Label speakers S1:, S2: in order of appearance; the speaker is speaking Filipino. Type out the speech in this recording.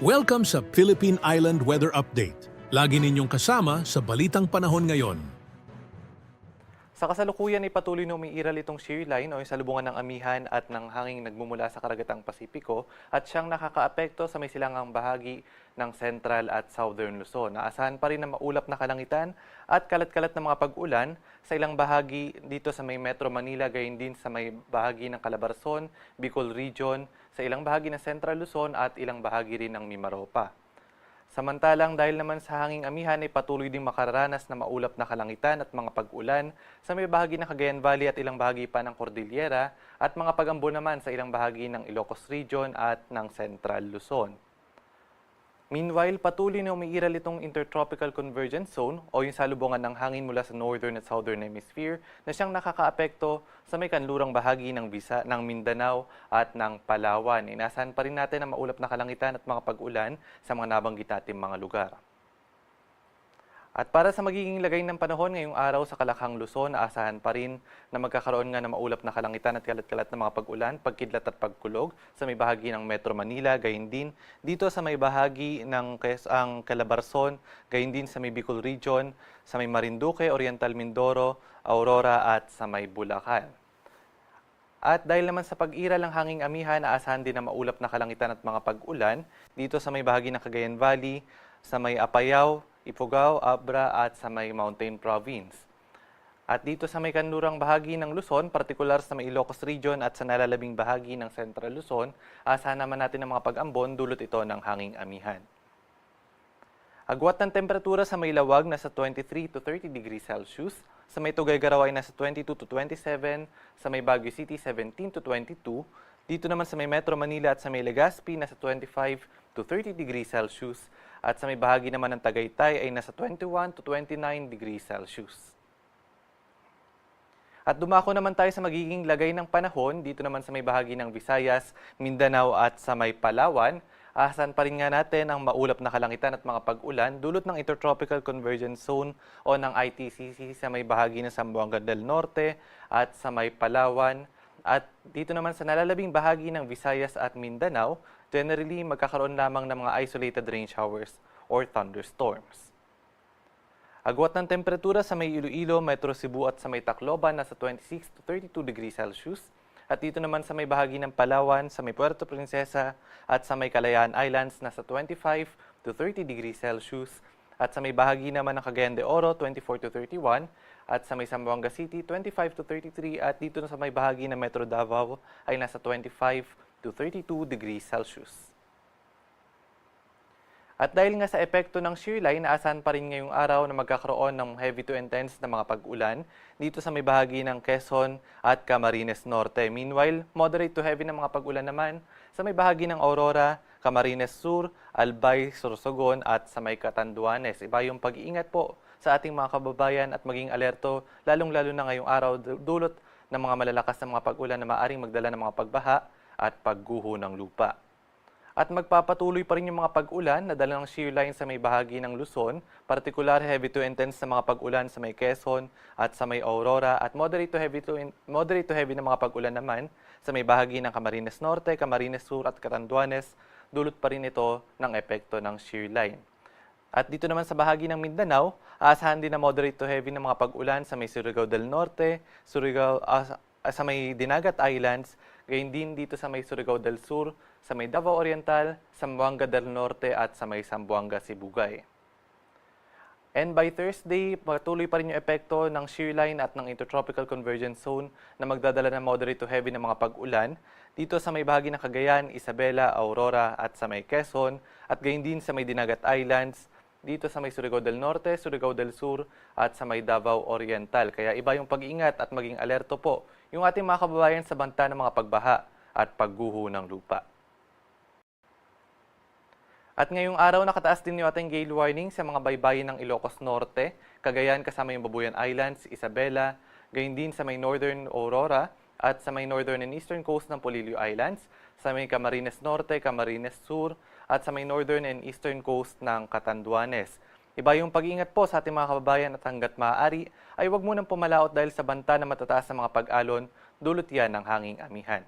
S1: Welcome sa Philippine Island Weather Update. Lagi ninyong kasama sa Balitang Panahon ngayon.
S2: Sa kasalukuyan ay patuloy na umiiral itong shear line o yung salubungan ng amihan at ng hanging nagmumula sa karagatang Pasipiko at siyang nakakaapekto sa may silangang bahagi ng Central at Southern Luzon. Naasahan pa rin na maulap na kalangitan at kalat-kalat na mga pag-ulan sa ilang bahagi dito sa may Metro Manila, gayon din sa may bahagi ng Calabarzon, Bicol Region, sa ilang bahagi ng Central Luzon at ilang bahagi rin ng Mimaropa. Samantalang dahil naman sa hanging amihan ay patuloy ding makararanas na maulap na kalangitan at mga pag-ulan sa may bahagi ng Cagayan Valley at ilang bahagi pa ng Cordillera at mga pagambo naman sa ilang bahagi ng Ilocos Region at ng Central Luzon. Meanwhile, patuloy na umiiral itong Intertropical Convergence Zone o yung salubungan ng hangin mula sa Northern at Southern Hemisphere na siyang nakakaapekto sa may kanlurang bahagi ng Mindanao at ng Palawan. Inasahan pa rin natin ang maulap na kalangitan at mga pag-ulan sa mga nabanggit nating mga lugar. At para sa magiging lagay ng panahon ngayong araw sa Kalakhang Luzon, naasahan pa rin na magkakaroon nga ng maulap na kalangitan at kalat-kalat na mga pag-ulan, pagkidlat at pagkulog sa may bahagi ng Metro Manila, gayon din dito sa may bahagi ng Calabarzon, gayon din sa may Bicol Region, sa may Marinduque, Oriental Mindoro, Aurora at sa may Bulacan. At dahil naman sa pag-iral ng hanging amihan, naasahan din na maulap na kalangitan at mga pag-ulan dito sa may bahagi ng Cagayan Valley, sa may Apayao, Ifugao, Abra at sa may Mountain Province. At dito sa may kanlurang bahagi ng Luzon, partikular sa may Ilocos Region at sa nalalabing bahagi ng Central Luzon, asahan naman natin ang mga pag-ambon, dulot ito ng hanging amihan. Agwat ng temperatura sa may Lawag nasa 23 to 30 degrees Celsius, sa may Tuguegarao ay nasa 22 to 27, sa may Baguio City 17 to 22, dito naman sa may Metro Manila at sa may Legazpi nasa 25 to 30 degrees Celsius, at sa may bahagi naman ng Tagaytay ay nasa 21 to 29 degrees Celsius. At dumako naman tayo sa magiging lagay ng panahon dito naman sa may bahagi ng Visayas, Mindanao at sa may Palawan. Asahan pa rin nga natin ang maulap na kalangitan at mga pag-ulan dulot ng Intertropical Convergence Zone o ng ITCZ sa may bahagi ng Zamboanga del Norte at sa may Palawan. At dito naman sa nalalabing bahagi ng Visayas at Mindanao, generally magkakaroon lamang ng mga isolated rain showers or thunderstorms. Agwat ng temperatura sa may Iloilo, Metro Cebu at sa may Tacloban nasa 26 to 32 degrees Celsius. At dito naman sa may bahagi ng Palawan, sa may Puerto Princesa at sa may Kalayaan Islands nasa 25 to 30 degrees Celsius. At sa may bahagi naman ng Cagayan de Oro, 24 to 31. At sa may Zamboanga City, 25 to 33. At dito na sa may bahagi ng Metro Davao ay nasa 25 to 32 degrees Celsius. At dahil nga sa epekto ng shear line, naasahan pa rin ngayong araw na magkakaroon ng heavy to intense na mga pag-ulan dito sa may bahagi ng Quezon at Camarines Norte. Meanwhile, moderate to heavy na mga pag-ulan naman sa may bahagi ng Aurora, Camarines Sur, Albay, Sorsogon at sa may Catanduanes. Iba yung pag-iingat po sa ating mga kababayan at maging alerto lalong-lalo na ngayong araw dulot ng mga malalakas na mga pag-ulan na maaaring magdala ng mga pagbaha at pagguho ng lupa. At magpapatuloy pa rin yung mga pag-ulan na dala ng shear line sa may bahagi ng Luzon, partikular heavy to intense na mga pag-ulan sa may Quezon at sa may Aurora at moderate to heavy na mga pag-ulan naman sa may bahagi ng Camarines Norte, Camarines Sur at Catanduanes, dulot pa rin ito ng epekto ng shear line. At dito naman sa bahagi ng Mindanao, aasahan din na moderate to heavy na mga pag-ulan sa may Surigao del Norte, sa may Dinagat Islands, gayon din dito sa may Surigao del Sur, sa may Davao Oriental, Zamboanga del Norte at sa may Zamboanga Sibugay. And by Thursday, patuloy pa rin yung epekto ng shear line at ng Intertropical Convergence Zone na magdadala ng moderate to heavy na mga pag-ulan dito sa may bahagi ng Cagayan, Isabela, Aurora at sa may Quezon at gayon din sa may Dinagat Islands, dito sa may Surigao del Norte, Surigao del Sur at sa may Davao Oriental. Kaya iba yung pag-iingat at maging alerto po yung ating mga kababayan sa banta ng mga pagbaha at pagguho ng lupa. At ngayong araw, nakataas din yung ating gale warning sa mga baybayin ng Ilocos Norte, Cagayan kasama yung Babuyan Islands, Isabela, gayon din sa may Northern Aurora at sa may Northern and Eastern Coast ng Polillo Islands, sa may Camarines Norte, Camarines Sur at sa may Northern and Eastern Coast ng Catanduanes. Iba yung pag-iingat po sa ating mga kababayan at hanggat maaari ay huwag munang pumalaot dahil sa banta na matataas na mga pag-alon, dulot yan ng hanging amihan.